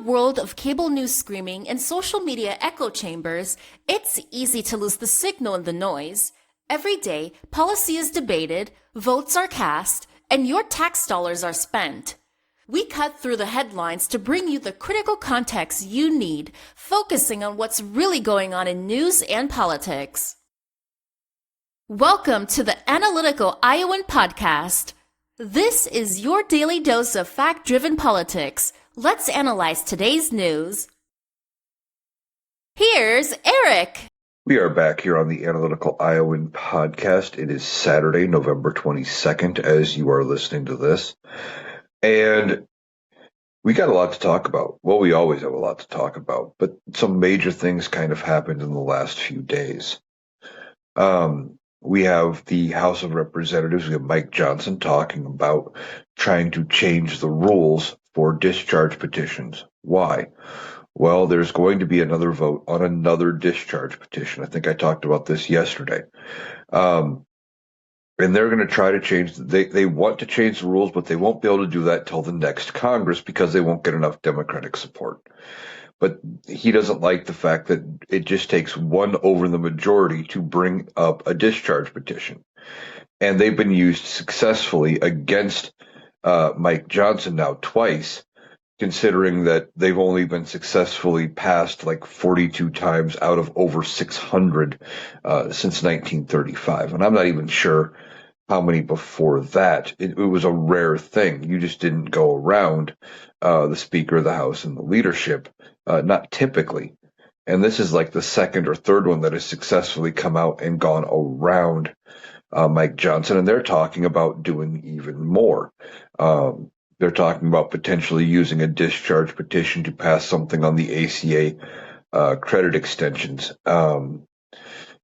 world of cable news screaming and social media echo chambers, it's easy to lose the signal in the noise. Every day, policy is debated, votes are cast, and your tax dollars are spent. We cut through the headlines to bring you the critical context you need, focusing on what's really going on in news and politics. Welcome to the Analytical Iowan Podcast. This is your daily dose of fact-driven politics. Let's analyze today's news. Here's Eric. We are back here on the Analytical Iowan Podcast. It is Saturday, November 22nd, as you are listening to this. And we got a lot to talk about. Well, we always have a lot to talk about, but some major things kind of happened in the last few days. We have the House of Representatives. We have Mike Johnson talking about trying to change the rules for discharge petitions. Why? Well, there's going to be another vote on another discharge petition. I think I talked about this yesterday. And they're going to try to change, they want to change the rules, but they won't be able to do that till the next Congress because they won't get enough Democratic support. But he doesn't like the fact that it just takes one over the majority to bring up a discharge petition. And they've been used successfully against Mike Johnson now twice, considering that they've only been successfully passed like 42 times out of over 600 since 1935. And I'm not even sure how many before that. It was a rare thing. You just didn't go around the Speaker of the House and the leadership, not typically. And this is like the second or third one that has successfully come out and gone around Mike Johnson. And they're talking about doing even more. They're talking about potentially using a discharge petition to pass something on the ACA credit extensions.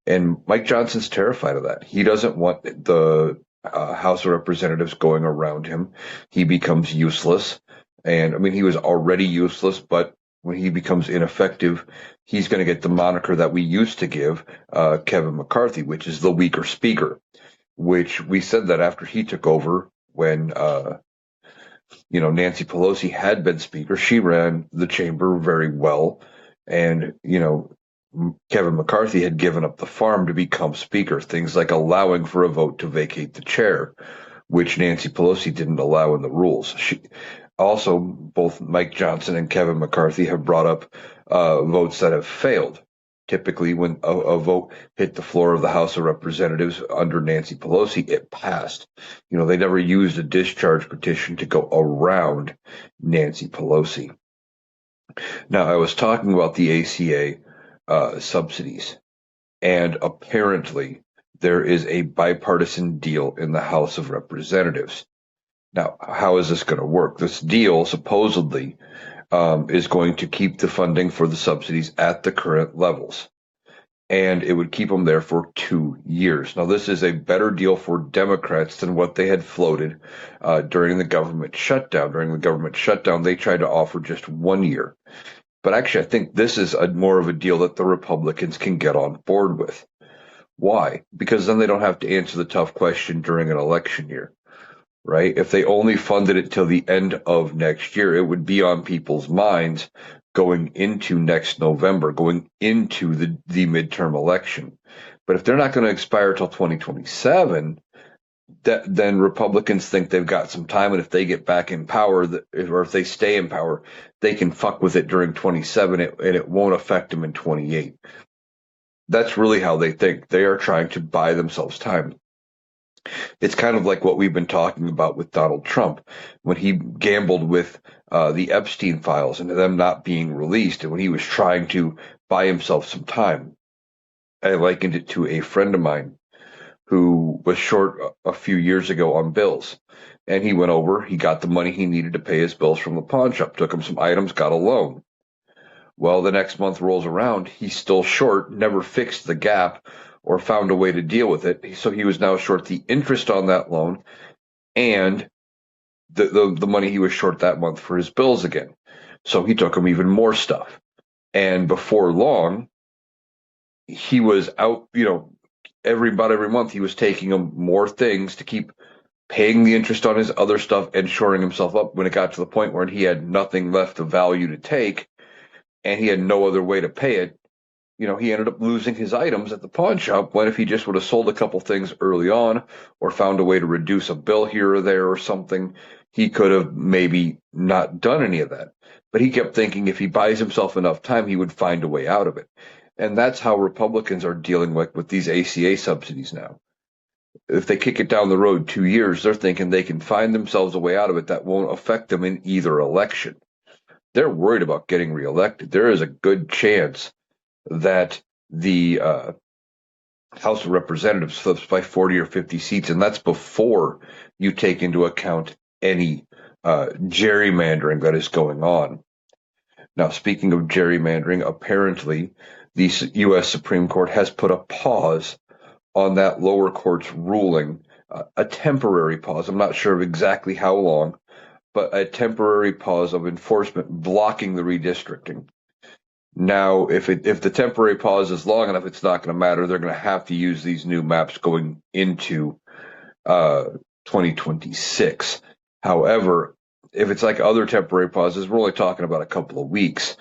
And Mike Johnson's terrified of that. He doesn't want the House of Representatives going around him. He becomes useless. And I mean, he was already useless, but when he becomes ineffective, he's going to get the moniker that we used to give Kevin McCarthy, which is the weaker speaker, which we said that after he took over when Nancy Pelosi had been speaker. She ran the chamber very well. And, Kevin McCarthy had given up the farm to become speaker, things like allowing for a vote to vacate the chair, which Nancy Pelosi didn't allow in the rules. Also, both Mike Johnson and Kevin McCarthy have brought up votes that have failed. Typically, when a vote hit the floor of the House of Representatives under Nancy Pelosi, it passed. They never used a discharge petition to go around Nancy Pelosi. Now, I was talking about the ACA subsidies, and apparently there is a bipartisan deal in the House of Representatives. Now, how is this going to work? This deal supposedly is going to keep the funding for the subsidies at the current levels, and it would keep them there for 2 years. Now, this is a better deal for Democrats than what they had floated during the government shutdown. During the government shutdown, they tried to offer just 1 year. But actually, I think this is more of a deal that the Republicans can get on board with. Why? Because then they don't have to answer the tough question during an election year. Right? If they only funded it till the end of next year, it would be on people's minds going into next November, going into the midterm election. But if they're not going to expire till 2027, then Republicans think they've got some time, and if they get back in power, or if they stay in power, they can fuck with it during 27, and it won't affect them in 28. That's really how they think. They are trying to buy themselves time. It's kind of like what we've been talking about with Donald Trump when he gambled with the Epstein files and them not being released, and when he was trying to buy himself some time. I likened it to a friend of mine who was short a few years ago on bills. And he went over, he got the money he needed to pay his bills from the pawn shop, took him some items, got a loan. Well, the next month rolls around, he's still short, never fixed the gap or found a way to deal with it. So he was now short the interest on that loan and the money he was short that month for his bills again. So he took him even more stuff. And before long, he was out, about every month he was taking him more things to keep paying the interest on his other stuff and shoring himself up when it got to the point where he had nothing left of value to take and he had no other way to pay it. He ended up losing his items at the pawn shop when if he just would have sold a couple things early on or found a way to reduce a bill here or there or something, he could have maybe not done any of that. But he kept thinking if he buys himself enough time, he would find a way out of it. And that's how Republicans are dealing with these ACA subsidies now. If they kick it down the road 2 years, they're thinking they can find themselves a way out of it that won't affect them in either election. They're worried about getting reelected. There is a good chance that the House of Representatives flips by 40 or 50 seats, and that's before you take into account any gerrymandering that is going on. Now, speaking of gerrymandering, apparently the U.S. Supreme Court has put a pause on that lower court's ruling, a temporary pause. I'm not sure of exactly how long, but a temporary pause of enforcement blocking the redistricting. Now, if the temporary pause is long enough, it's not going to matter. They're going to have to use these new maps going into 2026. However, if it's like other temporary pauses, we're only talking about a couple of weeks.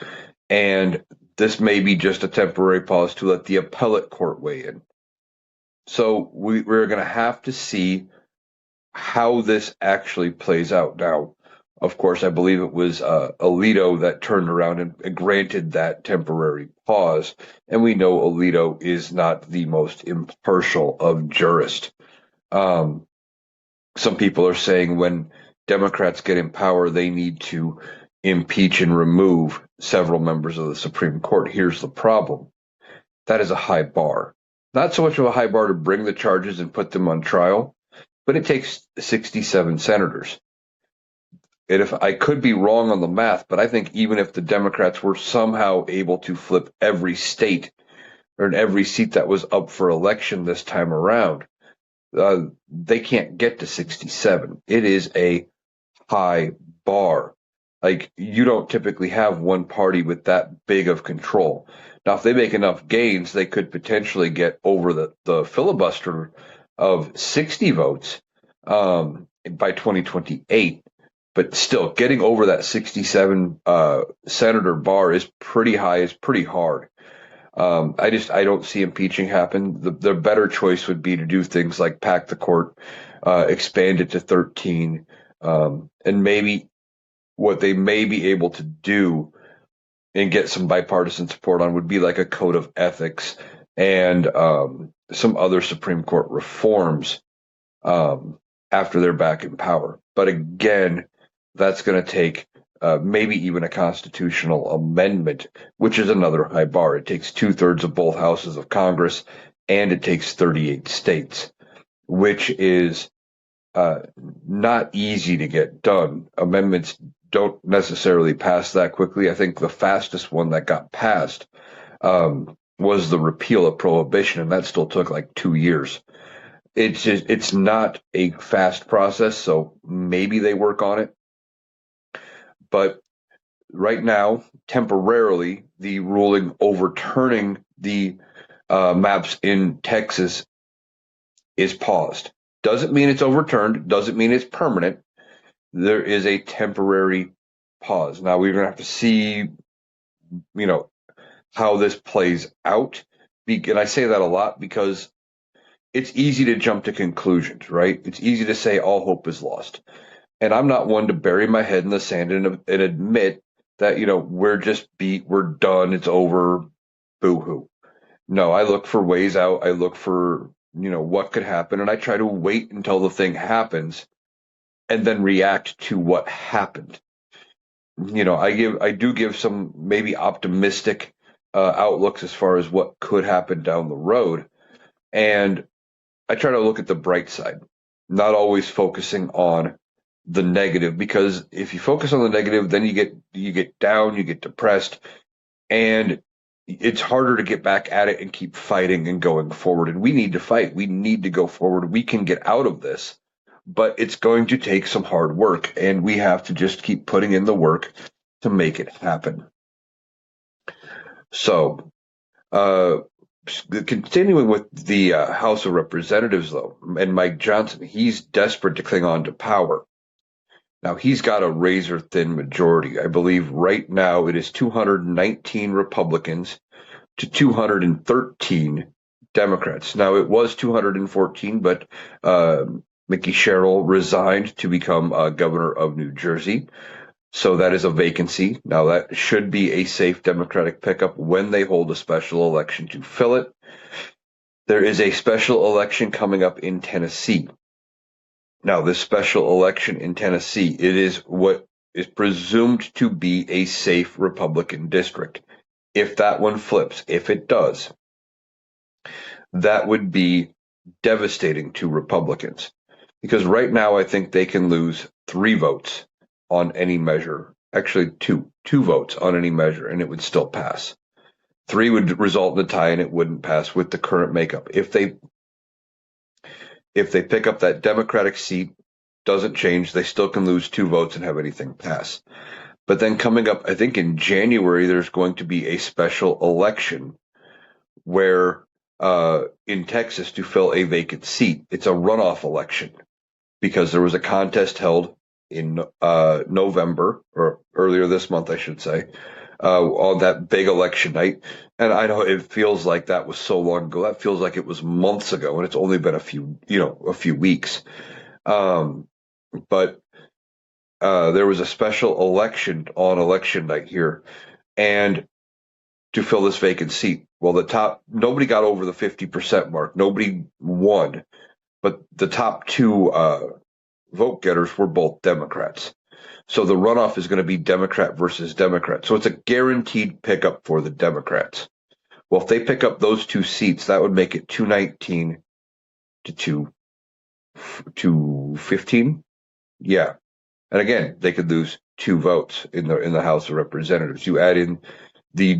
And this may be just a temporary pause to let the appellate court weigh in. So we're going to have to see how this actually plays out. Now, of course, I believe it was Alito that turned around and granted that temporary pause. And we know Alito is not the most impartial of jurists. Some people are saying when Democrats get in power, they need to impeach and remove several members of the Supreme Court. Here's the problem. That is a high bar. Not so much of a high bar to bring the charges and put them on trial, but it takes 67 senators. And if I could be wrong on the math, but I think even if the Democrats were somehow able to flip every state or every seat that was up for election this time around, they can't get to 67. It is a high bar. Like, you don't typically have one party with that big of control. Now, if they make enough gains, they could potentially get over the filibuster of 60 votes by 2028. But still, getting over that 67 senator bar is pretty high, is pretty hard. I don't see impeaching happen. The better choice would be to do things like pack the court, expand it to 13, and maybe what they may be able to do and get some bipartisan support on would be like a code of ethics and some other Supreme Court reforms after they're back in power. But again, that's going to take maybe even a constitutional amendment, which is another high bar. It takes 2/3 of both houses of Congress, and it takes 38 states, which is not easy to get done. Amendments don't necessarily pass that quickly. I think the fastest one that got passed was the repeal of prohibition, and that still took like 2 years. It's not a fast process, so maybe they work on it. But right now, temporarily, the ruling overturning the maps in Texas is paused. Doesn't mean it's overturned. Doesn't mean it's permanent. There is a temporary pause. Now we're going to have to see, how this plays out. And I say that a lot because it's easy to jump to conclusions, right? It's easy to say all hope is lost. And I'm not one to bury my head in the sand and admit that, we're just beat, we're done, it's over, boo-hoo. No, I look for ways out. I look for, what could happen. And I try to wait until the thing happens and then react to what happened. I do give some maybe optimistic outlooks as far as what could happen down the road. And I try to look at the bright side, not always focusing on the negative, because if you focus on the negative, then you get down, you get depressed, and it's harder to get back at it and keep fighting and going forward. And we need to fight. We need to go forward. We can get out of this, but it's going to take some hard work, and we have to just keep putting in the work to make it happen. So, Continuing with the House of Representatives, though, and Mike Johnson, he's desperate to cling on to power. Now, he's got a razor thin majority. I believe right now it is 219 Republicans to 213 Democrats. Now, it was 214, but Mickey Sherrill resigned to become governor of New Jersey. So that is a vacancy. Now, that should be a safe Democratic pickup when they hold a special election to fill it. There is a special election coming up in Tennessee. Now, this special election in Tennessee, it is what is presumed to be a safe Republican district. If that one flips, if it does, that would be devastating to Republicans. Because right now, I think they can lose 3 votes on any measure. Actually, two votes on any measure, and it would still pass. 3 would result in a tie, and it wouldn't pass with the current makeup. If they pick up that Democratic seat, doesn't change, they still can lose 2 votes and have anything pass. But then coming up, I think in January, there's going to be a special election where in Texas to fill a vacant seat. It's a runoff election because there was a contest held in November, or earlier this month, I should say, on that big election night. And I know it feels like that was so long ago. That feels like it was months ago, and it's only been a few weeks. But there was a special election on election night here, and to fill this vacant seat. Well, nobody got over the 50% mark. Nobody won, but the top 2 vote getters were both Democrats. So the runoff is going to be Democrat versus Democrat. So it's a guaranteed pickup for the Democrats. Well, if they pick up those 2 seats, that would make it 219 to 215. Yeah. And again, they could lose 2 votes in the House of Representatives. You add in the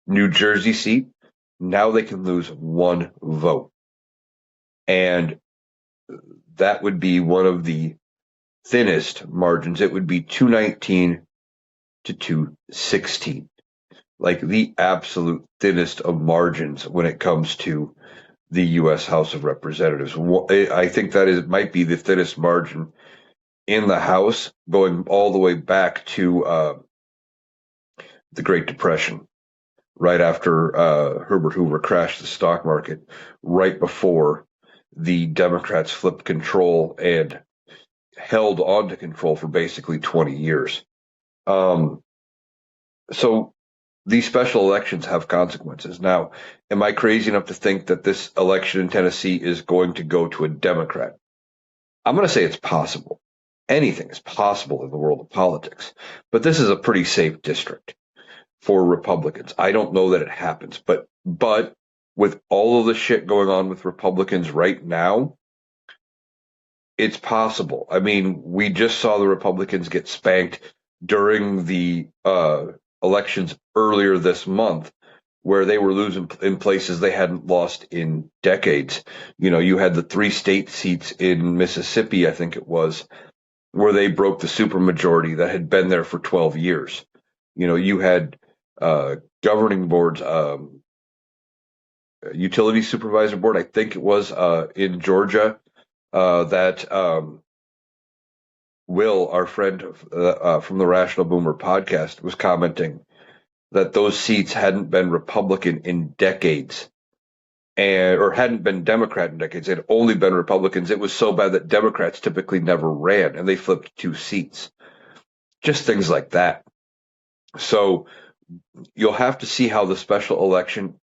New Jersey seat, now they can lose 1 vote. And that would be one of the thinnest margins. It would be 219 to 216, like the absolute thinnest of margins when it comes to the U.S. House of Representatives. I think that might be the thinnest margin in the House, going all the way back to the Great Depression, right after Herbert Hoover crashed the stock market, right before the Democrats flipped control and held on to control for basically 20 years. So these special elections have consequences. Now, am I crazy enough to think that this election in Tennessee is going to go to a Democrat? I'm going to say it's possible. Anything is possible in the world of politics, but this is a pretty safe district for Republicans. I don't know that it happens, but with all of the shit going on with Republicans right now, it's possible. I mean, we just saw the Republicans get spanked during the elections earlier this month, where they were losing in places they hadn't lost in decades. You had the 3 state seats in Mississippi, I think it was, where they broke the supermajority that had been there for 12 years. You had governing boards, utility supervisor board, I think it was in Georgia, that Will, our friend from the Rational Boomer podcast, was commenting that those seats hadn't been Republican in decades, or hadn't been Democrat in decades. It had only been Republicans. It was so bad that Democrats typically never ran, and they flipped 2 seats. Just things like that. So you'll have to see how the special election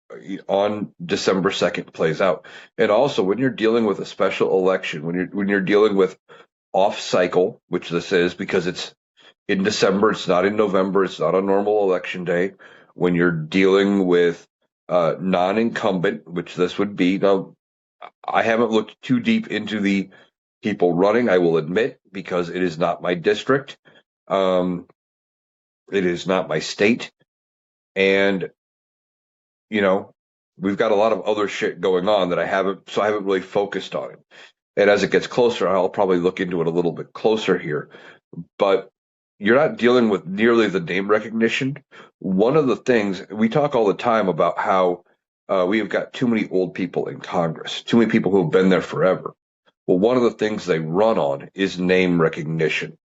on December 2nd plays out. And also, when you're dealing with a special election, when you're dealing with off cycle, which this is, because it's in December, it's not in November, it's not a normal election day. When you're dealing with non-incumbent, which this would be. Now, I haven't looked too deep into the people running, I will admit, because it is not my district. It is not my state. And, we've got a lot of other shit going on that I haven't really focused on it. And as it gets closer, I'll probably look into it a little bit closer here. But you're not dealing with nearly the name recognition. One of the things we talk all the time about how we have got too many old people in Congress, too many people who have been there forever. Well, one of the things they run on is name recognition.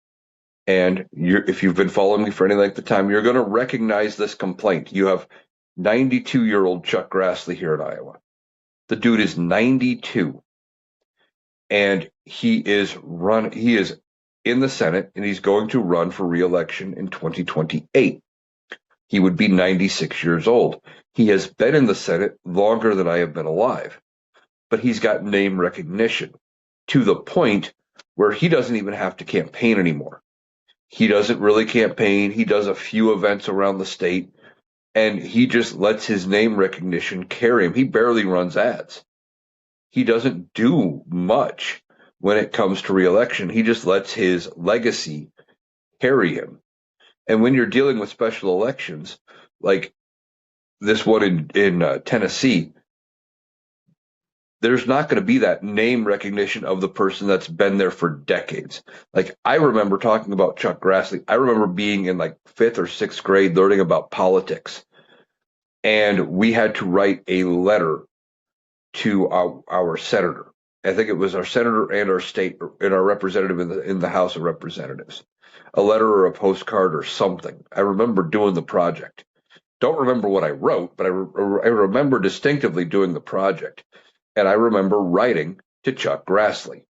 And if you've been following me for any length of time, you're going to recognize this complaint. You have 92-year-old Chuck Grassley here in Iowa. The dude is 92, and he is in the Senate, and he's going to run for re-election in 2028. He would be 96 years old. He has been in the Senate longer than I have been alive, but he's got name recognition to the point where he doesn't even have to campaign anymore. He doesn't really campaign. He does a few events around the state, and he just lets his name recognition carry him. He barely runs ads. He doesn't do much when it comes to reelection. He just lets his legacy carry him. And when you're dealing with special elections, like this one in Tennessee, there's not going to be that name recognition of the person that's been there for decades. Like, I remember talking about Chuck Grassley. I remember being in like 5th or 6th grade learning about politics. And we had to write a letter to our senator. I think it was our senator and our representative in the House of Representatives. A letter or a postcard or something. I remember doing the project. Don't remember what I wrote, but I remember distinctively doing the project. And I remember writing to Chuck Grassley.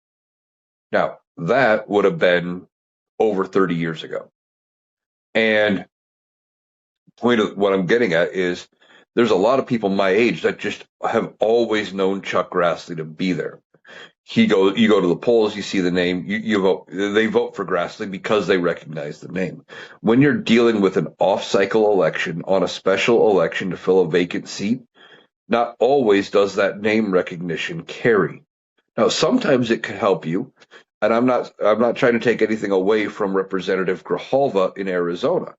Now, that would have been over 30 years ago. And the point of what I'm getting at is there's a lot of people my age that just have always known Chuck Grassley to be there. You go to the polls, you see the name, you vote. They vote for Grassley because they recognize the name. When you're dealing with an off-cycle election on a special election to fill a vacant seat, not always does that name recognition carry. Now, sometimes it can help you, and I'm not trying to take anything away from Representative Grijalva in Arizona,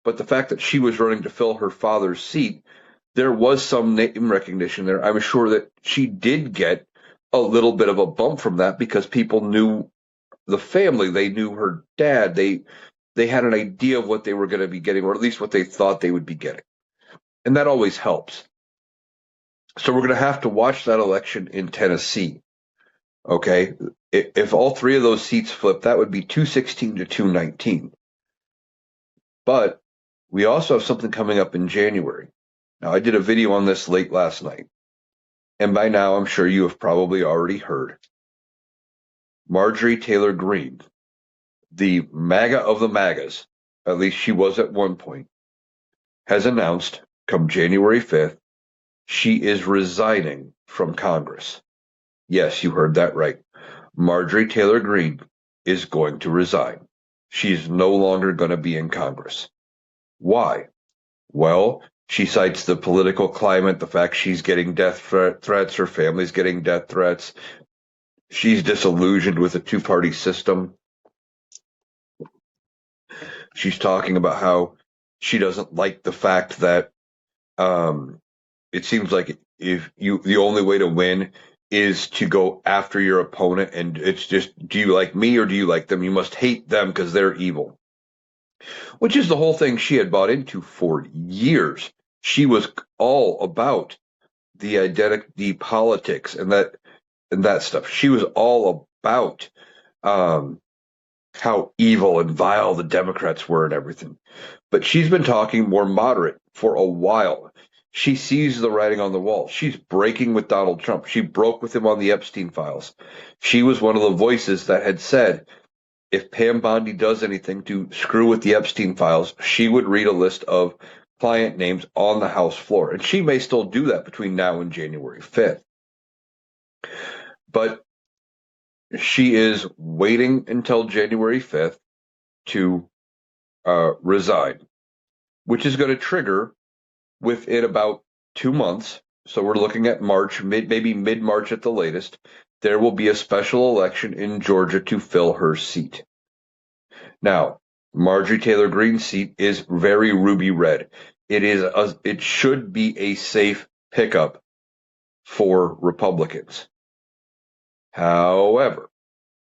but the fact that she was running to fill her father's seat, there was some name recognition there. I'm sure that she did get a little bit of a bump from that because people knew the family, they knew her dad, they had an idea of what they were going to be getting, or at least what they thought they would be getting, and that always helps. So we're going to have to watch that election in Tennessee. Okay, if all three of those seats flip, that would be 216 to 219. But we also have something coming up in January. Now, I did a video on this late last night, and by now I'm sure you have probably already heard. Marjorie Taylor Greene, the MAGA of the MAGAs, at least she was at one point, has announced come January 5th, she is resigning from Congress. Yes, you heard that right. Marjorie Taylor Greene is going to resign. She's no longer going to be in Congress. Why? Well, she cites the political climate, the fact she's getting death threats, her family's getting death threats. She's disillusioned with the two-party system. She's talking about how she doesn't like the fact that it seems like the only way to win is to go after your opponent, and it's just, do you like me or do you like them? You must hate them because they're evil, which is the whole thing she had bought into for years. She was all about the identity politics and that stuff. She was all about how evil and vile the Democrats were and everything. But she's been talking more moderate for a while. She sees the writing on the wall. She's breaking with Donald Trump. She broke with him on the Epstein files. She was one of the voices that had said, if Pam Bondi does anything to screw with the Epstein files, she would read a list of client names on the House floor. And she may still do that between now and January 5th. But she is waiting until January 5th to resign, which is going to trigger within about 2 months. So we're looking at March, maybe mid-March at the latest. There will be a special election in Georgia to fill her seat. Now, Marjorie Taylor Greene's seat is very ruby red. It should be a safe pickup for Republicans. However,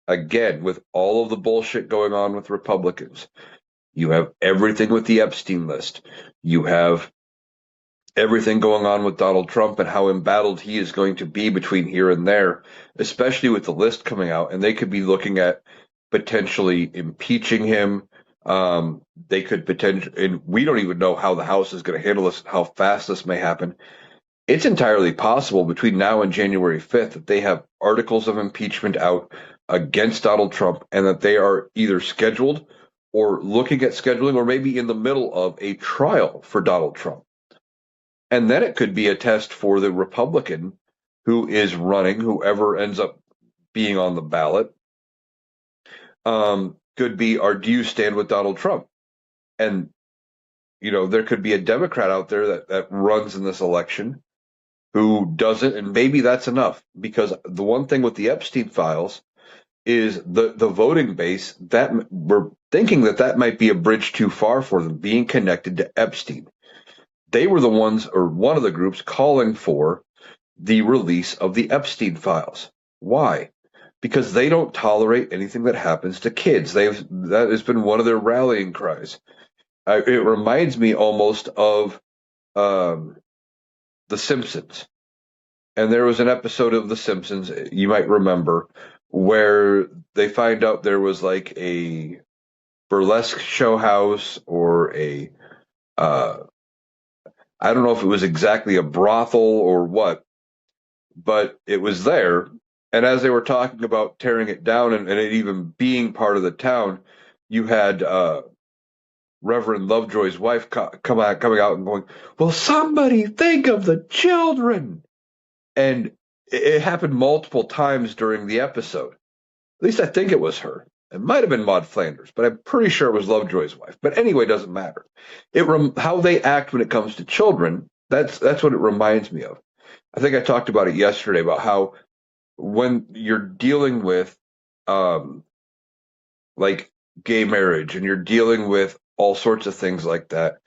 again, with all of the bullshit going on with Republicans, you have everything with the Epstein list. You have everything going on with Donald Trump and how embattled he is going to be between here and there, especially with the list coming out, and they could be looking at potentially impeaching him. They could potentially, and we don't even know how the House is going to handle this, how fast this may happen. It's entirely possible between now and January 5th that they have articles of impeachment out against Donald Trump and that they are either scheduled or looking at scheduling or maybe in the middle of a trial for Donald Trump. And then it could be a test for the Republican who is running, whoever ends up being on the ballot. Could be, or do you stand with Donald Trump? And, there could be a Democrat out there that runs in this election who doesn't, and maybe that's enough. Because the one thing with the Epstein files is the voting base, that we're thinking that might be a bridge too far for them, being connected to Epstein. They were the ones, or one of the groups, calling for the release of the Epstein files. Why? Because they don't tolerate anything that happens to kids. That has been one of their rallying cries. It reminds me almost of The Simpsons. And there was an episode of The Simpsons, you might remember, where they find out there was like a burlesque show house or I don't know if it was exactly a brothel or what, but it was there. And as they were talking about tearing it down and it even being part of the town, you had Reverend Lovejoy's wife coming out and going, "Will somebody think of the children?" And it happened multiple times during the episode. At least I think it was her. It might have been Maud Flanders, but I'm pretty sure it was Lovejoy's wife. But anyway, it doesn't matter. How they act when it comes to children, that's what it reminds me of. I think I talked about it yesterday about how when you're dealing with like gay marriage and you're dealing with all sorts of things like that,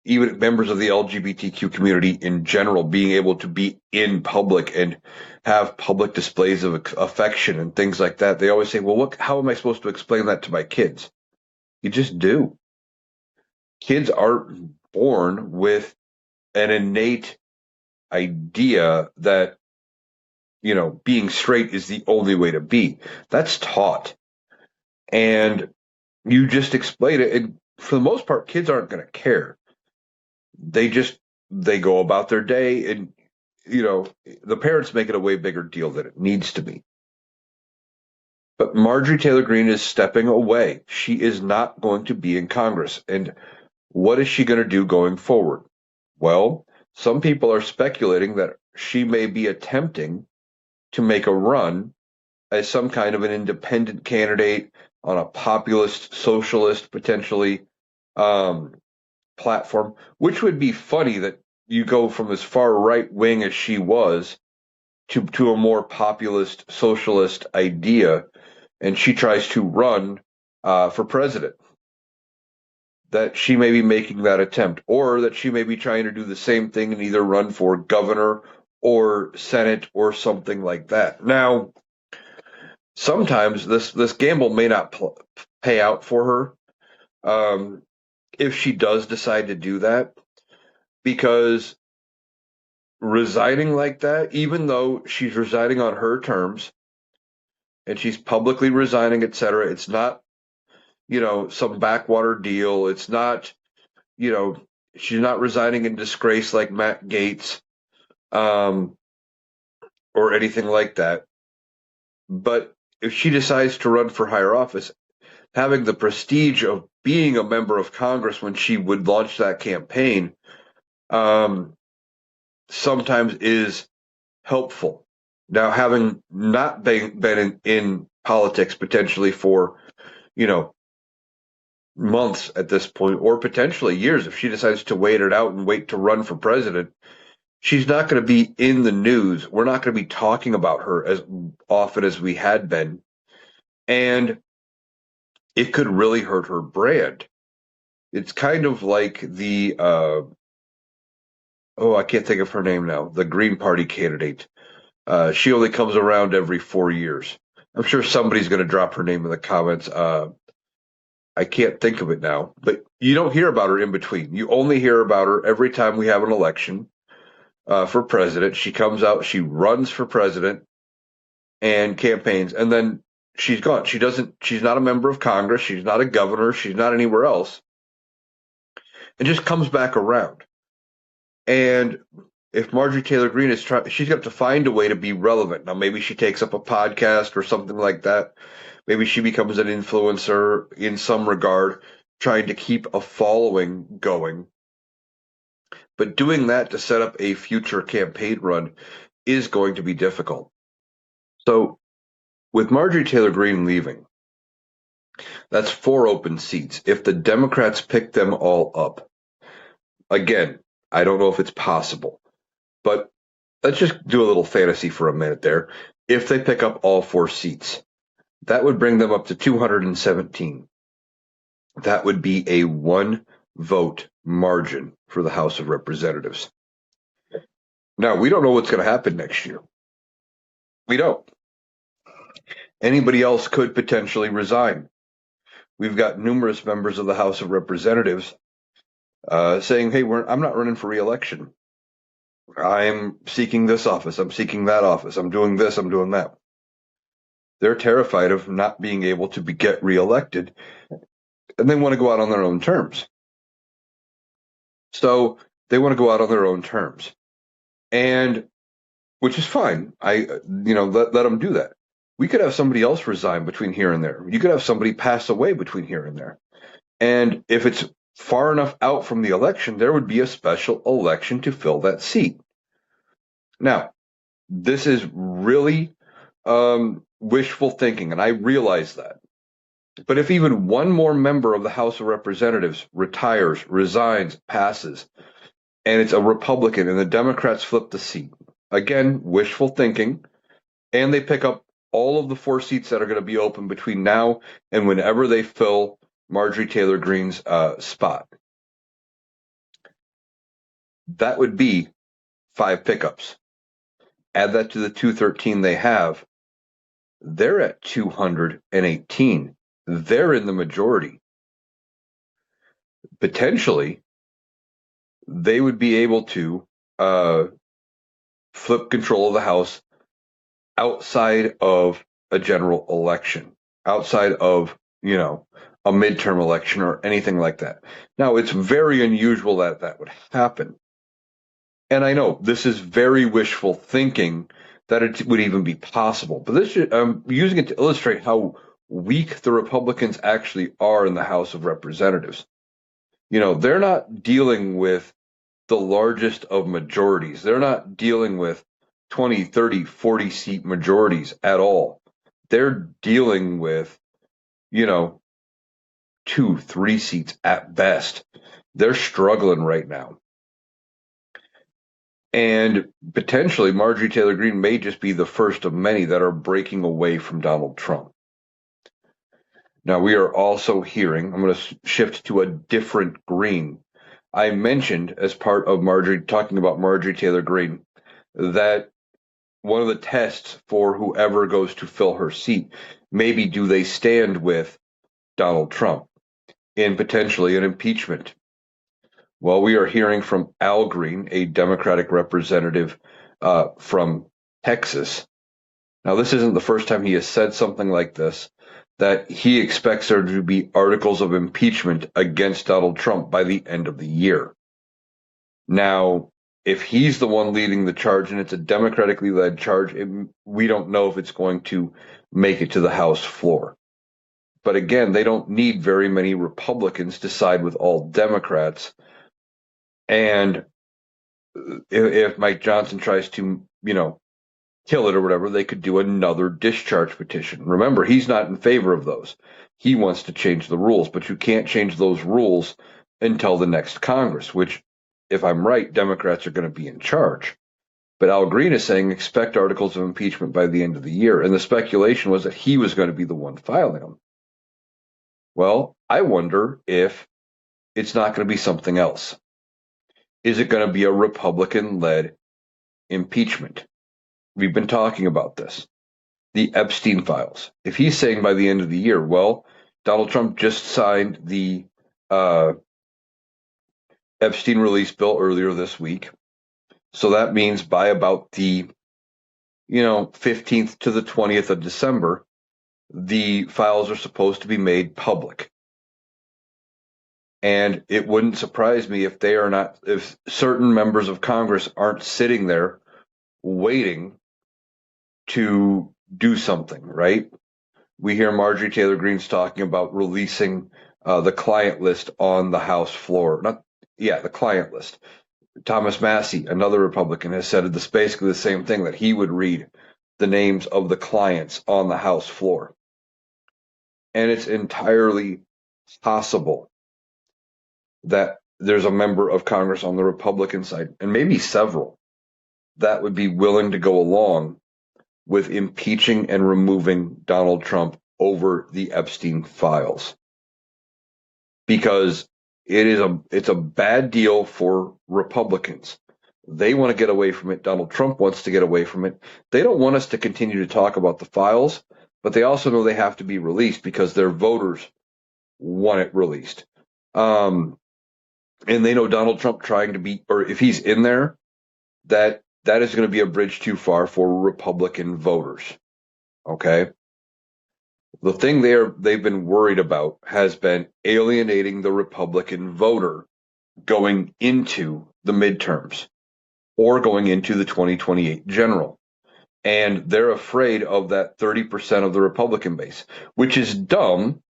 even members of the LGBTQ community in general being able to be in public and have public displays of affection and things like that. They always say, well, how am I supposed to explain that to my kids? You just do. Kids aren't born with an innate idea that, being straight is the only way to be. That's taught. And you just explain it. And for the most part, kids aren't going to care. They go about their day, and the parents make it a way bigger deal than it needs to be. But Marjorie Taylor Greene is stepping away. She is not going to be in Congress. And what is she going to do going forward? Well, some people are speculating that she may be attempting to make a run as some kind of an independent candidate on a populist, socialist, potentially, platform, which would be funny that you go from as far right wing as she was to a more populist, socialist idea, and she tries to run for president. That she may be making that attempt, or that she may be trying to do the same thing and either run for governor or Senate or something like that. Now, sometimes this gamble may not pay out for her if she does decide to do that, because resigning like that, even though she's resigning on her terms and she's publicly resigning, etc., it's not, some backwater deal. It's not, she's not resigning in disgrace like Matt Gaetz, or anything like that. But if she decides to run for higher office, having the prestige of being a member of Congress when she would launch that campaign, sometimes is helpful. Now, having not been in politics potentially for, months at this point, or potentially years, if she decides to wait it out and wait to run for president, she's not going to be in the news. We're not going to be talking about her as often as we had been. And it could really hurt her brand. It's kind of like the, I can't think of her name now, the Green Party candidate. She only comes around every 4 years. I'm sure somebody's going to drop her name in the comments. I can't think of it now, but you don't hear about her in between. You only hear about her every time we have an election for president. She comes out, she runs for president and campaigns, and then she's gone. She's not a member of Congress. She's not a governor. She's not anywhere else. And just comes back around. And if Marjorie Taylor Greene is trying, she's got to find a way to be relevant. Now, maybe she takes up a podcast or something like that. Maybe she becomes an influencer in some regard, trying to keep a following going. But doing that to set up a future campaign run is going to be difficult. So, with Marjorie Taylor Greene leaving, that's 4 open seats. If the Democrats pick them all up, again, I don't know if it's possible, but let's just do a little fantasy for a minute there. If they pick up all 4 seats, that would bring them up to 217. That would be a 1 vote margin for the House of Representatives. Now, we don't know what's going to happen next year. We don't. Anybody else could potentially resign. We've got numerous members of the House of Representatives saying, hey, I'm not running for re-election. I'm seeking this office. I'm seeking that office. I'm doing this. I'm doing that. They're terrified of not being able to get reelected, and they want to go out on their own terms. So they want to go out on their own terms, and which is fine. Let them do that. We could have somebody else resign between here and there. You could have somebody pass away between here and there. And if it's far enough out from the election, there would be a special election to fill that seat. Now, this is really wishful thinking, and I realize that. But if even one more member of the House of Representatives retires, resigns, passes, and it's a Republican and the Democrats flip the seat, again, wishful thinking, and they pick up all of the 4 seats that are going to be open between now and whenever they fill Marjorie Taylor Greene's spot. That would be 5 pickups. Add that to the 213 they have. They're at 218. They're in the majority. Potentially, they would be able to flip control of the House outside of a general election, outside of, a midterm election or anything like that. Now, it's very unusual that that would happen. And I know this is very wishful thinking that it would even be possible, but I'm using it to illustrate how weak the Republicans actually are in the House of Representatives. They're not dealing with the largest of majorities. They're not dealing with 20, 30, 40 seat majorities at all. They're dealing with, 2, 3 seats at best. They're struggling right now. And potentially Marjorie Taylor Greene may just be the first of many that are breaking away from Donald Trump. Now, we are also hearing, I'm going to shift to a different Greene. I mentioned as part of talking about Marjorie Taylor Greene, that one of the tests for whoever goes to fill her seat, maybe do they stand with Donald Trump in potentially an impeachment? Well, we are hearing from Al Green, a Democratic representative from Texas. Now, this isn't the first time he has said something like this, that he expects there to be articles of impeachment against Donald Trump by the end of the year. Now, if he's the one leading the charge and it's a democratically led charge, we don't know if it's going to make it to the House floor. But again, they don't need very many Republicans to side with all Democrats. And if Mike Johnson tries to, kill it or whatever, they could do another discharge petition. Remember, he's not in favor of those. He wants to change the rules, but you can't change those rules until the next Congress, which, if I'm right, Democrats are going to be in charge. But Al Green is saying expect articles of impeachment by the end of the year. And the speculation was that he was going to be the one filing them. Well, I wonder if it's not going to be something else. Is it going to be a Republican-led impeachment? We've been talking about this. The Epstein files. If he's saying by the end of the year, well, Donald Trump just signed the uh, Epstein release bill earlier this week. So that means by about the 15th to the 20th of December, the files are supposed to be made public. And it wouldn't surprise me if certain members of Congress aren't sitting there waiting to do something, right? We hear Marjorie Taylor Greene's talking about releasing the client list on the House floor. The client list. Thomas Massie, another Republican, has said this basically the same thing, that he would read the names of the clients on the House floor. And it's entirely possible that there's a member of Congress on the Republican side, and maybe several, that would be willing to go along with impeaching and removing Donald Trump over the Epstein files. Because it's a bad deal for Republicans. They want to get away from it. Donald Trump wants to get away from it. They don't want us to continue to talk about the files, but they also know they have to be released because their voters want it released. And they know Donald Trump or if he's in there, that is going to be a bridge too far for Republican voters. Okay. The thing they've been worried about has been alienating the Republican voter going into the midterms or going into the 2028 general. And they're afraid of that 30% of the Republican base, which is dumb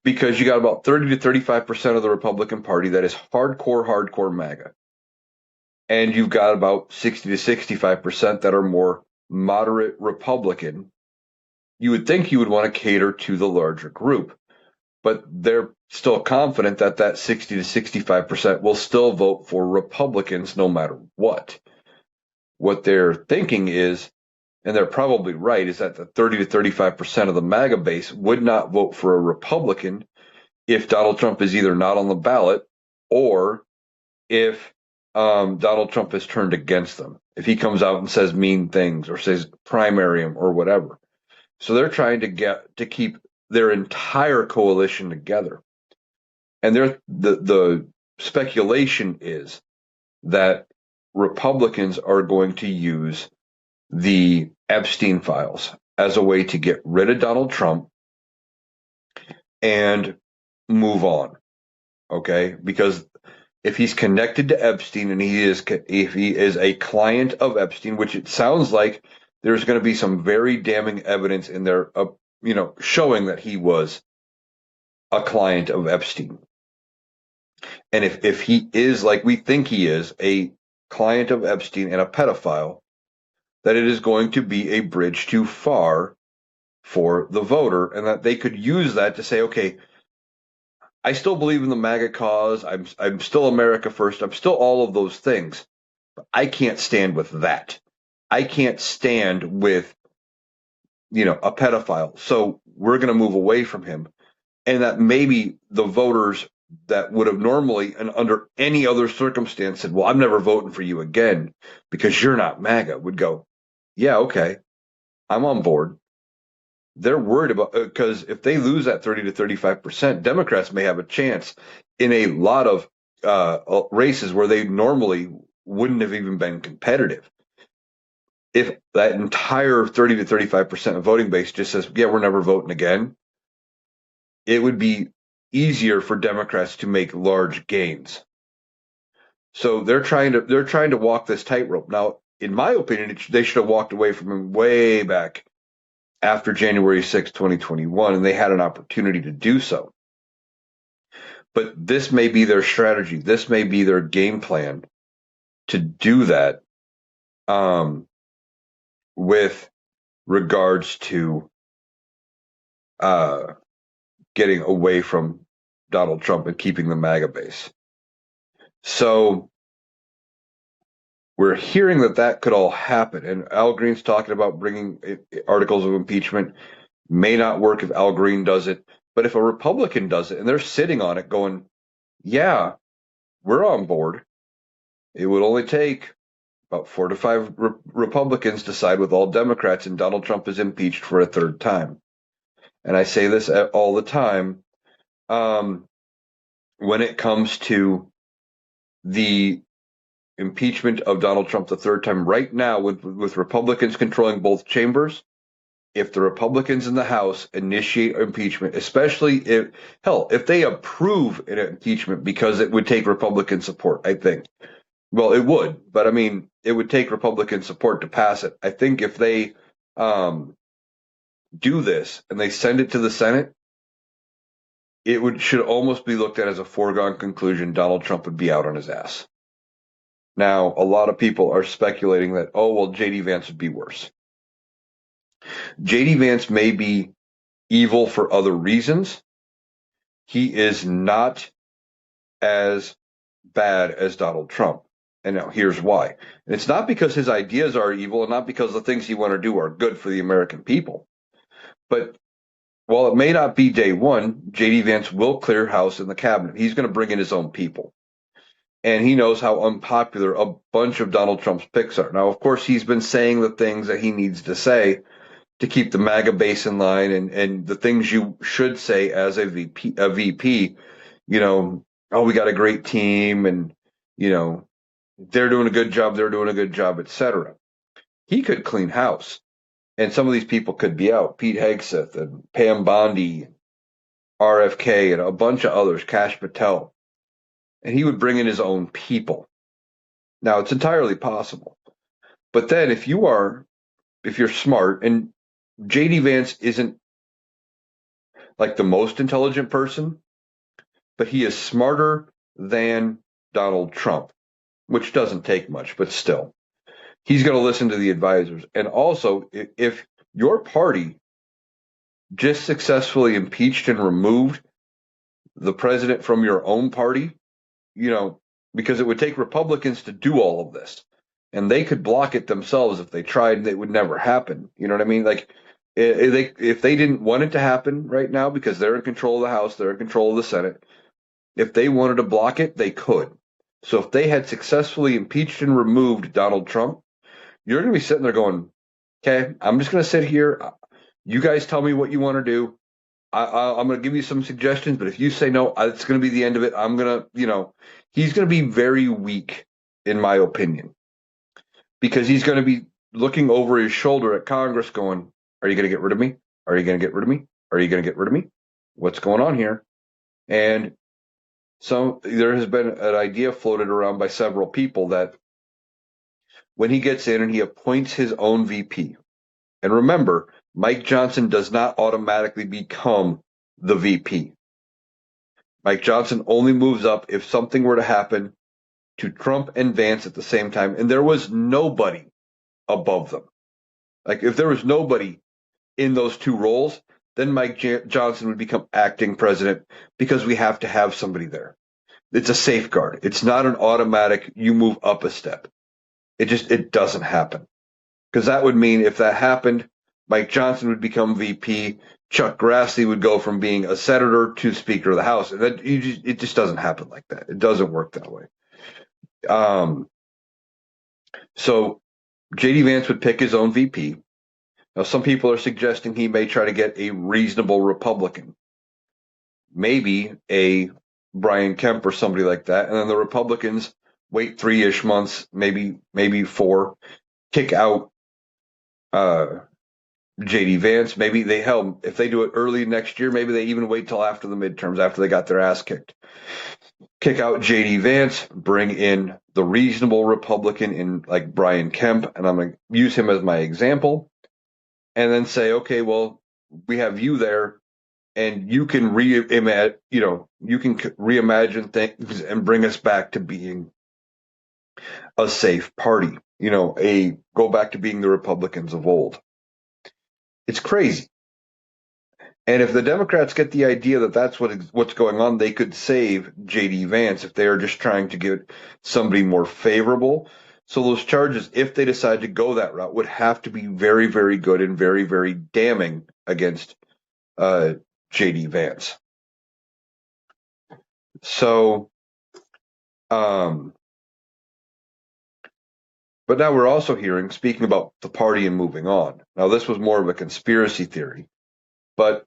because you got about 30 to 35% of the Republican Party that is hardcore MAGA. And you've got about 60 to 65% that are more moderate Republican. You would think you would want to cater to the larger group, but they're still confident that 60 to 65% will still vote for Republicans no matter what. What they're thinking is, and they're probably right, is that the 30 to 35% of the MAGA base would not vote for a Republican if Donald Trump is either not on the ballot or if Donald Trump has turned against them. If he comes out and says mean things or says primary him or whatever. So they're trying to keep their entire coalition together. And the speculation is that Republicans are going to use the Epstein files as a way to get rid of Donald Trump and move on. Okay? Because if he's connected to Epstein and if he is a client of Epstein, which it sounds like there's going to be some very damning evidence in there, showing that he was a client of Epstein. And if he is, like we think he is, a client of Epstein and a pedophile, that it is going to be a bridge too far for the voter, and that they could use that to say, okay, I still believe in the MAGA cause. I'm still America first. I'm still all of those things. But I can't stand with that. I can't stand with, a pedophile. So we're going to move away from him. And that maybe the voters that would have normally and under any other circumstance said, well, I'm never voting for you again because you're not MAGA, would go, yeah, okay, I'm on board. They're worried about, because if they lose that 30 to 35%, Democrats may have a chance in a lot of races where they normally wouldn't have even been competitive. If that entire 30 to 35% of voting base just says, yeah, we're never voting again, it would be easier for Democrats to make large gains. So they're trying to walk this tightrope. Now, in my opinion, they should have walked away from him way back after January 6, 2021, and they had an opportunity to do so. But this may be their strategy. This may be their game plan to do that with regards to getting away from Donald Trump and keeping the MAGA base. So we're hearing that could all happen. And Al Green's talking about bringing articles of impeachment. May not work if Al Green does it. But if a Republican does it and they're sitting on it going, yeah, we're on board, it would only take about 4 to 5 Republicans to side with all Democrats and Donald Trump is impeached for a third time. and I say this all the time, when it comes to the impeachment of Donald Trump the third time, right now, with Republicans controlling both chambers, if the Republicans in the House initiate impeachment, especially if they approve an impeachment, because it would take Republican support, I think. Well, it would, but I mean, it would take Republican support to pass it. I think if they do this and they send it to the Senate, should almost be looked at as a foregone conclusion. Donald Trump would be out on his ass. Now, a lot of people are speculating that, oh, well, JD Vance would be worse. JD Vance may be evil for other reasons. He is not as bad as Donald Trump. And now here's why. And it's not because his ideas are evil and not because the things he want to do are good for the American people. But while it may not be day one, JD Vance will clear house in the cabinet. He's going to bring in his own people. And he knows how unpopular a bunch of Donald Trump's picks are. Now, of course, he's been saying the things that he needs to say to keep the MAGA base in line, and the things you should say as a VP, oh, we got a great team, and, they're doing a good job, etc. He could clean house. And some of these people could be out. Pete Hegseth and Pam Bondi, RFK, and a bunch of others, Kash Patel. And he would bring in his own people. Now, it's entirely possible. But then if you're smart, and JD Vance isn't like the most intelligent person, but he is smarter than Donald Trump, which doesn't take much, but still. He's going to listen to the advisors. And also, if your party just successfully impeached and removed the president from your own party, because it would take Republicans to do all of this, and they could block it themselves if they tried, and it would never happen. You know what I mean? Like, if they didn't want it to happen right now because they're in control of the House, they're in control of the Senate, if they wanted to block it, they could. So if they had successfully impeached and removed Donald Trump, you're going to be sitting there going, okay, I'm just going to sit here. You guys tell me what you want to do. I'm going to give you some suggestions, but if you say no, it's going to be the end of it. I'm going to, he's going to be very weak, in my opinion, because he's going to be looking over his shoulder at Congress going, are you going to get rid of me? Are you going to get rid of me? Are you going to get rid of me? What's going on here? And so there has been an idea floated around by several people that when he gets in and he appoints his own VP, and remember, Mike Johnson does not automatically become the VP. Mike Johnson only moves up if something were to happen to Trump and Vance at the same time, and there was nobody above them. Like, if there was nobody in those two roles, then Mike Johnson would become acting president, because we have to have somebody there. It's a safeguard. It's not an automatic, you move up a step. It doesn't happen. Because that would mean if that happened, Mike Johnson would become VP, Chuck Grassley would go from being a senator to Speaker of the House. And it just doesn't happen like that. It doesn't work that way. So JD Vance would pick his own VP. Now, some people are suggesting he may try to get a reasonable Republican, maybe a Brian Kemp or somebody like that. And then the Republicans wait 3-ish months, maybe 4, kick out JD Vance. Maybe if they do it early next year, maybe they even wait till after the midterms, after they got their ass kicked. Kick out JD Vance, bring in the reasonable Republican in like Brian Kemp, and I'm going to use him as my example, and then say, okay, well, we have you there, and you can reimagine things and bring us back to being a safe party. Go back to being the Republicans of old. It's crazy. And if the Democrats get the idea that that's what's going on, they could save JD Vance if they are just trying to get somebody more favorable. So those charges, if they decide to go that route, would have to be very, very good and very, very damning against JD Vance. So, but now we're also hearing, speaking about the party and moving on. Now, this was more of a conspiracy theory, but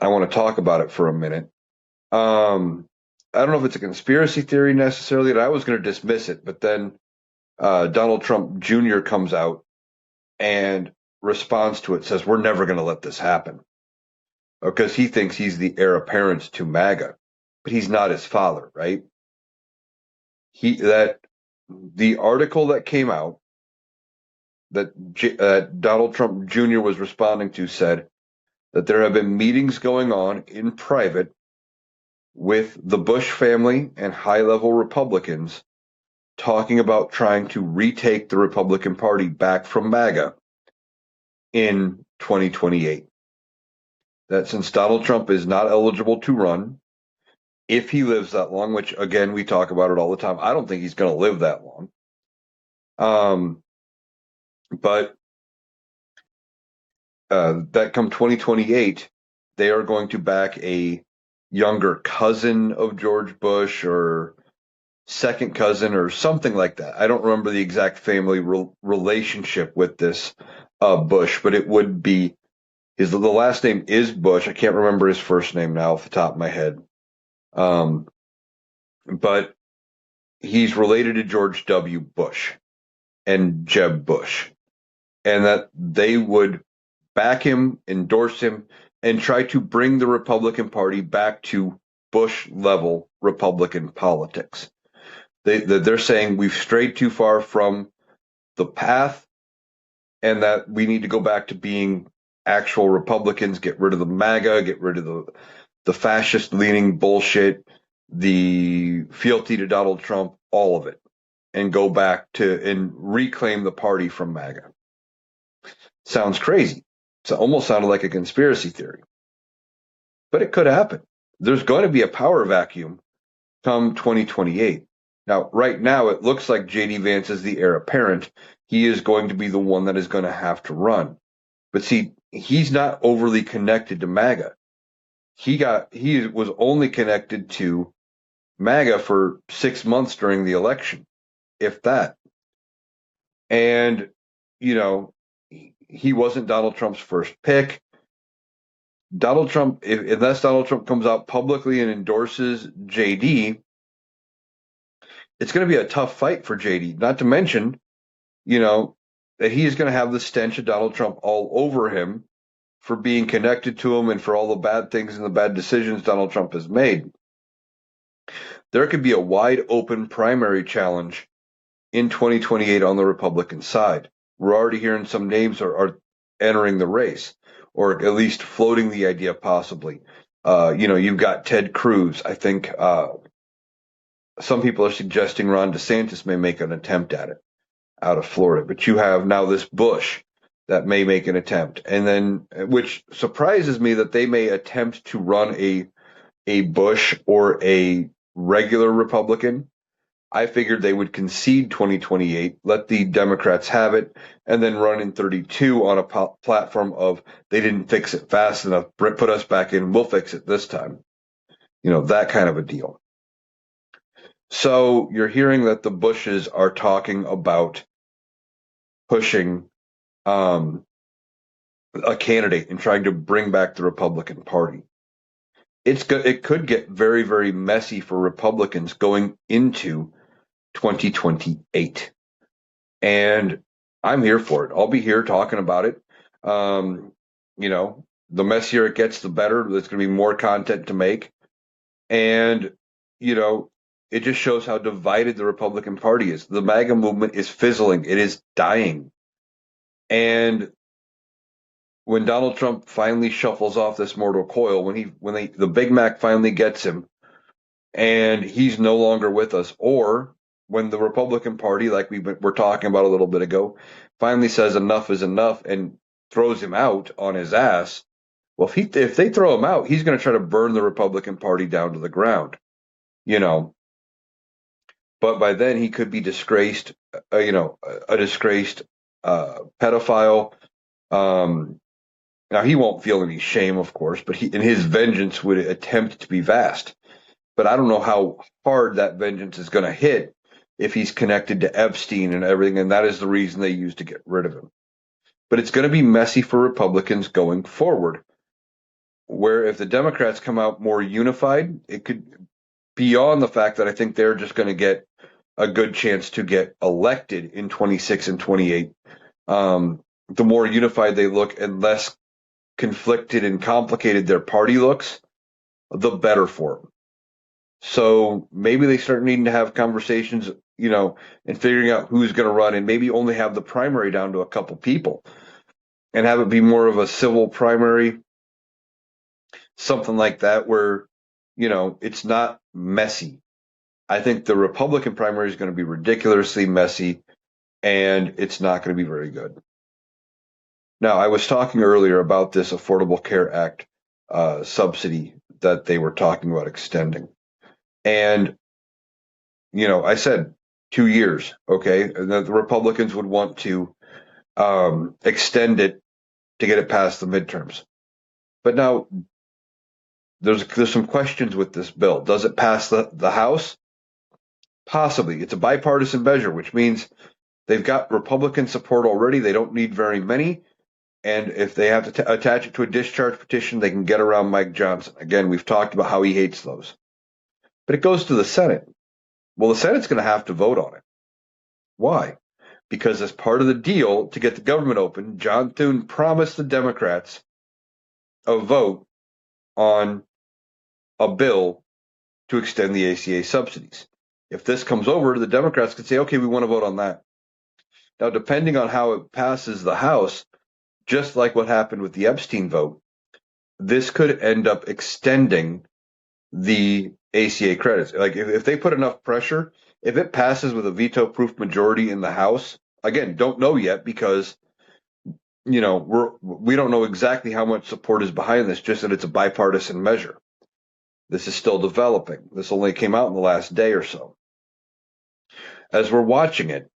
I want to talk about it for a minute. I don't know if it's a conspiracy theory necessarily, and I was going to dismiss it, but then Donald Trump Jr. comes out and responds to it, says, "We're never going to let this happen," because he thinks he's the heir apparent to MAGA, but he's not his father, right? The article that came out that Donald Trump Jr. was responding to said that there have been meetings going on in private with the Bush family and high-level Republicans talking about trying to retake the Republican Party back from MAGA in 2028. That since Donald Trump is not eligible to run, if he lives that long, which again, we talk about it all the time, I don't think he's going to live that long. But that come 2028, they are going to back a younger cousin of George Bush or second cousin or something like that. I don't remember the exact family relationship with this Bush, but it would be the last name is Bush. I can't remember his first name now off the top of my head. But he's related to George W. Bush and Jeb Bush, and that they would back him, endorse him, and try to bring the Republican Party back to Bush level Republican politics. They're saying we've strayed too far from the path and that we need to go back to being actual Republicans, get rid of the MAGA, get rid of the fascist leaning bullshit, the fealty to Donald Trump, all of it, and go back to and reclaim the party from MAGA. Sounds crazy. It almost sounded like a conspiracy theory, but it could happen. There's going to be a power vacuum come 2028. Now, right now, it looks like J.D. Vance is the heir apparent. He is going to be the one that is going to have to run. But see, he's not overly connected to MAGA. He was only connected to MAGA for 6 months during the election, if that. And, you know, he wasn't Donald Trump's first pick. Donald Trump, unless Donald Trump comes out publicly and endorses JD, it's going to be a tough fight for JD. Not to mention, that he is going to have the stench of Donald Trump all over him for being connected to him and for all the bad things and the bad decisions Donald Trump has made. There could be a wide open primary challenge in 2028 on the Republican side. We're already hearing some names are entering the race, or at least floating the idea possibly. You've got Ted Cruz. I think some people are suggesting Ron DeSantis may make an attempt at it out of Florida. But you have now this Bush that may make an attempt. And then, which surprises me that they may attempt to run a Bush or a regular Republican. I figured they would concede 2028, let the Democrats have it, and then run in 32 on a platform of they didn't fix it fast enough, put us back in, we'll fix it this time. That kind of a deal. So you're hearing that the Bushes are talking about pushing a candidate and trying to bring back the Republican Party. It could get very, very messy for Republicans going into 2028. And I'm here for it. I'll be here talking about it. The messier it gets, the better. There's going to be more content to make. And, it just shows how divided the Republican Party is. The MAGA movement is fizzling. It is dying. And when Donald Trump finally shuffles off this mortal coil, when the Big Mac finally gets him, and he's no longer with us, or when the Republican Party, like we were talking about a little bit ago, finally says enough is enough and throws him out on his ass, well, if they throw him out, he's going to try to burn the Republican Party down to the ground, But by then he could be disgraced, a disgraced pedophile. Now he won't feel any shame, of course, but his vengeance would attempt to be vast. But I don't know how hard that vengeance is going to hit if he's connected to Epstein and everything, and that is the reason they used to get rid of him. But it's going to be messy for Republicans going forward. where if the Democrats come out more unified, it could, beyond the fact that I think they're just going to get a good chance to get elected in 26 and 28. The more unified they look and less conflicted and complicated their party looks, the better for them. So maybe they start needing to have conversations, and figuring out who's going to run, and maybe only have the primary down to a couple people and have it be more of a civil primary, something like that, where, it's not messy. I think the Republican primary is going to be ridiculously messy, and it's not going to be very good. Now, I was talking earlier about this Affordable Care Act subsidy that they were talking about extending. And, I said 2 years, okay, and that the Republicans would want to extend it to get it past the midterms. But now there's some questions with this bill. Does it pass the House? Possibly. It's a bipartisan measure, which means they've got Republican support already. They don't need very many. And if they have to attach it to a discharge petition, they can get around Mike Johnson. Again, we've talked about how he hates those. But it goes to the Senate. Well, the Senate's going to have to vote on it. Why? Because as part of the deal to get the government open, John Thune promised the Democrats a vote on a bill to extend the ACA subsidies. If this comes over, the Democrats could say, okay, we want to vote on that. Now, depending on how it passes the House, just like what happened with the Epstein vote, this could end up extending the ACA credits. Like if they put enough pressure, if it passes with a veto-proof majority in the House, again, don't know yet because we don't know exactly how much support is behind this, just that it's a bipartisan measure. This is still developing. This only came out in the last day or so. As we're watching it,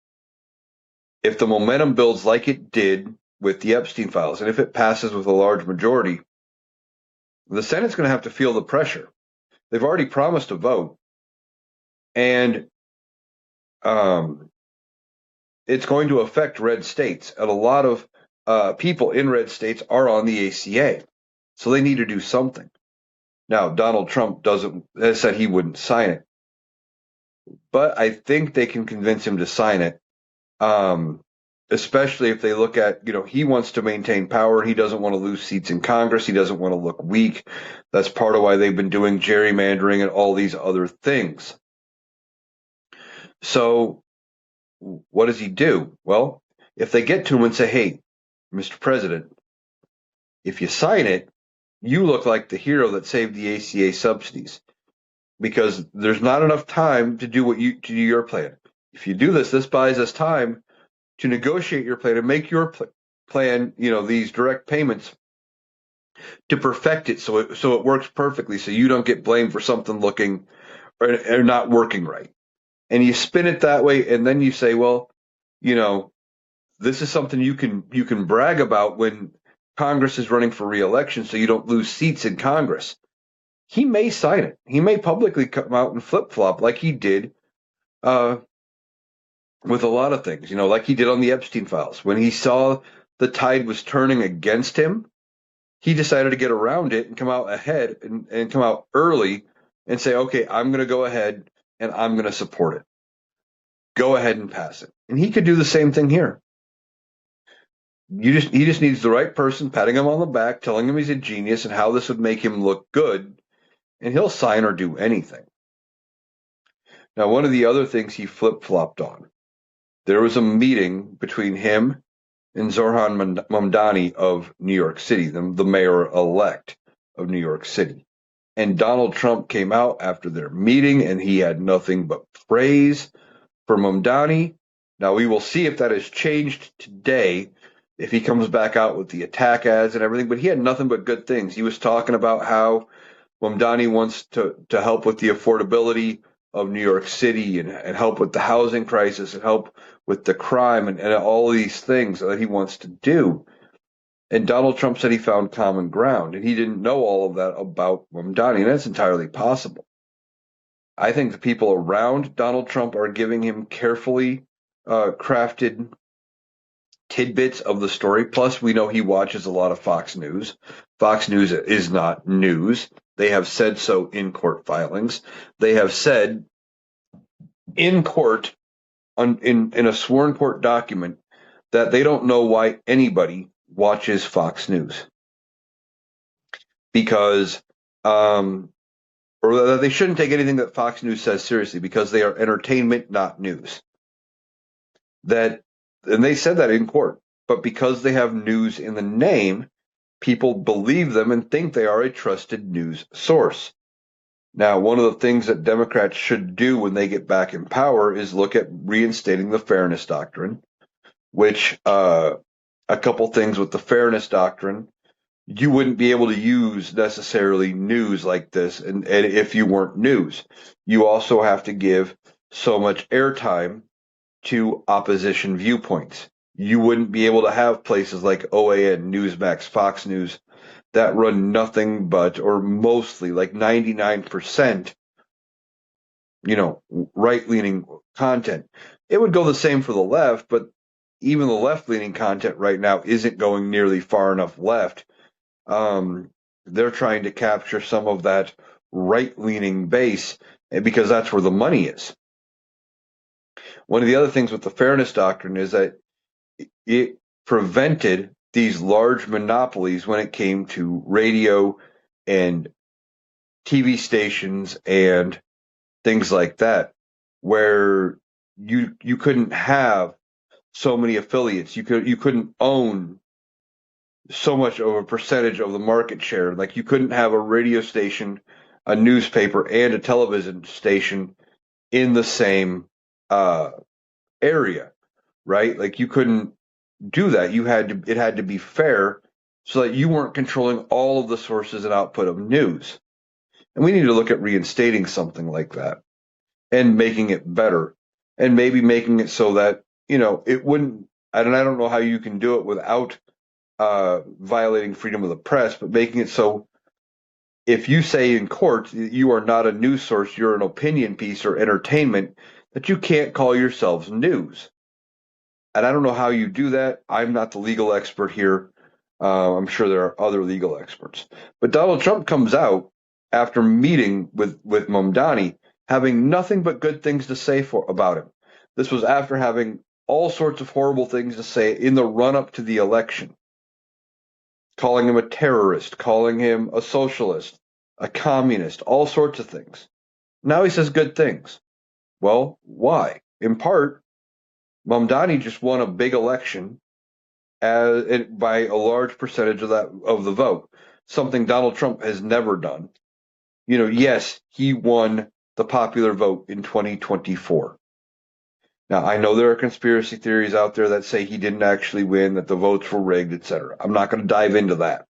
if the momentum builds like it did with the Epstein files, and if it passes with a large majority, the Senate's going to have to feel the pressure. They've already promised a vote, and it's going to affect red states. And a lot of people in red states are on the ACA, so they need to do something. Now, Donald Trump has said he wouldn't sign it, but I think they can convince him to sign it, especially if they look at, he wants to maintain power. He doesn't want to lose seats in Congress. He doesn't want to look weak. That's part of why they've been doing gerrymandering and all these other things. So what does he do? Well, if they get to him and say, hey, Mr. President, if you sign it, you look like the hero that saved the ACA subsidies, because there's not enough time to do to do your plan. If you do this, this buys us time to negotiate your plan and make your plan, these direct payments, to perfect it so it works perfectly, so you don't get blamed for something looking or not working right. And you spin it that way, and then you say, well, this is something you can brag about when Congress is running for re-election, so you don't lose seats in Congress. He may sign it. He may publicly come out and flip-flop like he did with a lot of things, like he did on the Epstein files. When he saw the tide was turning against him, he decided to get around it and come out ahead and come out early and say, okay, I'm going to go ahead and I'm going to support it. Go ahead and pass it. And he could do the same thing here. He just needs the right person patting him on the back, telling him he's a genius and how this would make him look good, and he'll sign or do anything. Now, one of the other things he flip-flopped on, there was a meeting between him and Zohran Mamdani of New York City, the mayor-elect of New York City. And Donald Trump came out after their meeting, and he had nothing but praise for Mamdani. Now, we will see if that has changed today, if he comes back out with the attack ads and everything, but he had nothing but good things. He was talking about how Mamdani wants to help with the affordability of New York City and help with the housing crisis and help with the crime and all these things that he wants to do. And Donald Trump said he found common ground, and he didn't know all of that about Mamdani, and that's entirely possible. I think the people around Donald Trump are giving him carefully crafted tidbits of the story. Plus, we know he watches a lot of Fox News. Fox News is not news. They have said so in court filings. They have said in court, in a sworn court document, that they don't know why anybody watches Fox News. Because, or that they shouldn't take anything that Fox News says seriously because they are entertainment, not news. And they said that in court. But because they have news in the name, people believe them and think they are a trusted news source. Now, one of the things that Democrats should do when they get back in power is look at reinstating the Fairness Doctrine, which a couple things with the Fairness Doctrine, you wouldn't be able to use necessarily news like this, and if you weren't news. You also have to give so much airtime to opposition viewpoints. You wouldn't be able to have places like OAN, Newsmax, Fox News that run nothing but, or mostly, like 99%, right-leaning content. It would go the same for the left, but even the left-leaning content right now isn't going nearly far enough left. They're trying to capture some of that right-leaning base because that's where the money is. One of the other things with the Fairness Doctrine is that it prevented these large monopolies when it came to radio and TV stations and things like that, where you couldn't have so many affiliates. You couldn't own so much of a percentage of the market share. Like you couldn't have a radio station, a newspaper, and a television station in the same area, right? Like you couldn't do that. It had to be fair so that you weren't controlling all of the sources and output of news. And we need to look at reinstating something like that and making it better and maybe making it so that, it wouldn't, and I don't know how you can do it without violating freedom of the press, but making it so if you say in court you are not a news source, you're an opinion piece or entertainment, that you can't call yourselves news. And I don't know how you do that. I'm not the legal expert here. I'm sure there are other legal experts. But Donald Trump comes out after meeting with Mamdani, having nothing but good things to say about him. This was after having all sorts of horrible things to say in the run-up to the election. Calling him a terrorist, calling him a socialist, a communist, all sorts of things. Now he says good things. Well, why? In part, Mamdani just won a big election by a large percentage of the vote, something Donald Trump has never done. Yes, he won the popular vote in 2024. Now, I know there are conspiracy theories out there that say he didn't actually win, that the votes were rigged, etc. I'm not going to dive into that.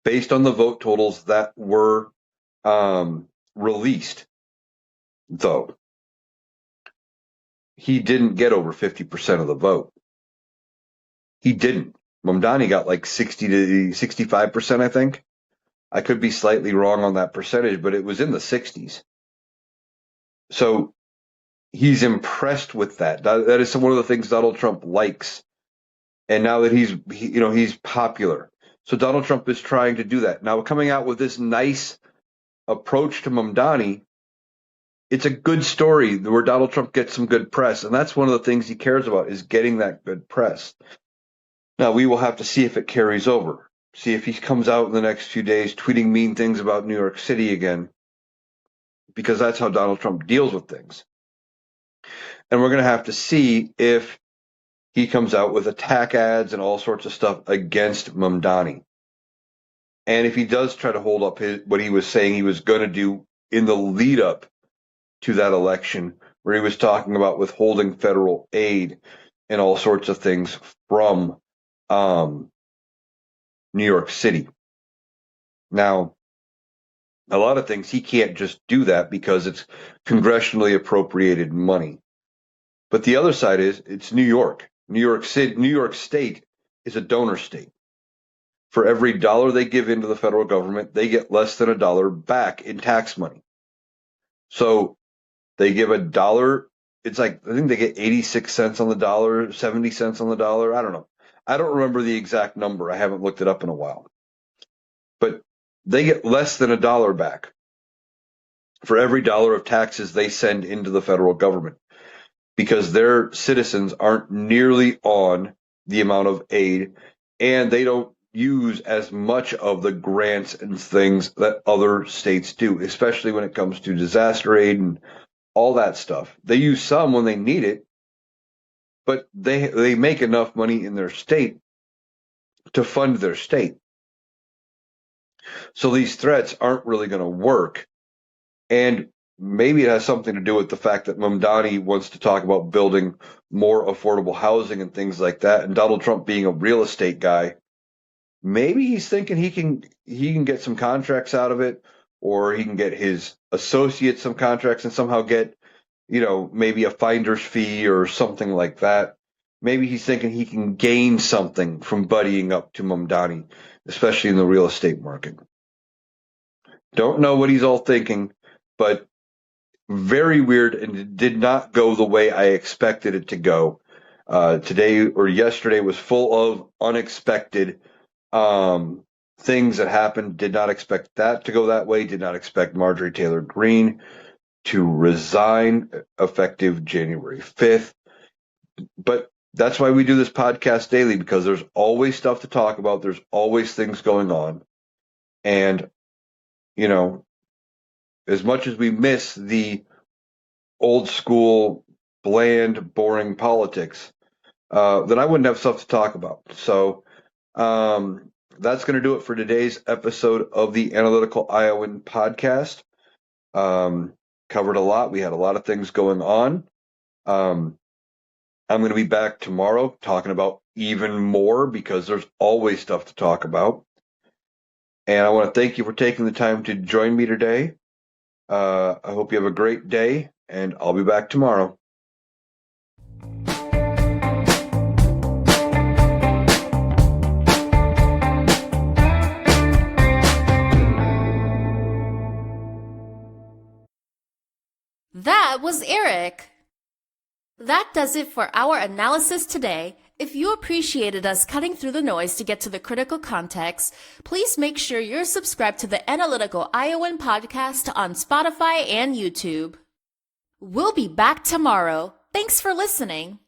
Based on the vote totals that were released, though, he didn't get over 50% of the vote. He didn't. Mamdani got like 60 to 65%, I think. I could be slightly wrong on that percentage, but it was in the 60s. So he's impressed with that. That is one of the things Donald Trump likes. And now that he's popular. So Donald Trump is trying to do that. Now coming out with this nice approach to Mamdani, it's a good story where Donald Trump gets some good press. And that's one of the things he cares about, is getting that good press. Now we will have to see if it carries over. See if he comes out in the next few days tweeting mean things about New York City again, because that's how Donald Trump deals with things. And we're going to have to see if he comes out with attack ads and all sorts of stuff against Mamdani. And if he does try to hold up what he was saying he was going to do in the lead up to that election, where he was talking about withholding federal aid and all sorts of things from New York City. Now, a lot of things he can't just do that because it's congressionally appropriated money. But the other side is it's New York. New York State is a donor state. For every dollar they give into the federal government, they get less than $1 back in tax money. So they give $1 it's like, I think they get 86 cents on the dollar, 70 cents on the dollar. I don't know. I don't remember the exact number. I haven't looked it up in a while. But they get less than $1 back for every dollar of taxes they send into the federal government because their citizens aren't nearly on the amount of aid, and they don't use as much of the grants and things that other states do, especially when it comes to disaster aid and all that stuff. They use some when they need it, but they make enough money in their state to fund their state. So these threats aren't really going to work. And maybe it has something to do with the fact that Mamdani wants to talk about building more affordable housing and things like that. And Donald Trump being a real estate guy, maybe he's thinking he can get some contracts out of it, or he can get his associates some contracts and somehow get, maybe a finder's fee or something like that. Maybe he's thinking he can gain something from buddying up to Mamdani, especially in the real estate market. Don't know what he's all thinking, but very weird, and it did not go the way I expected it to go. Today or yesterday was full of unexpected things that happened. Did not expect that to go that way. Did not expect Marjorie Taylor Greene to resign effective January 5th. But that's why we do this podcast daily, because there's always stuff to talk about. There's always things going on. And, as much as we miss the old school, bland, boring politics, then I wouldn't have stuff to talk about. So that's going to do it for today's episode of the Analytical Iowan podcast. Covered a lot. We had a lot of things going on. I'm going to be back tomorrow talking about even more, because there's always stuff to talk about. And I want to thank you for taking the time to join me today. I hope you have a great day, and I'll be back tomorrow. That was Eric. That does it for our analysis today. If you appreciated us cutting through the noise to get to the critical context, please make sure you're subscribed to the Analytical Iowan podcast on Spotify and YouTube. We'll be back tomorrow. Thanks for listening.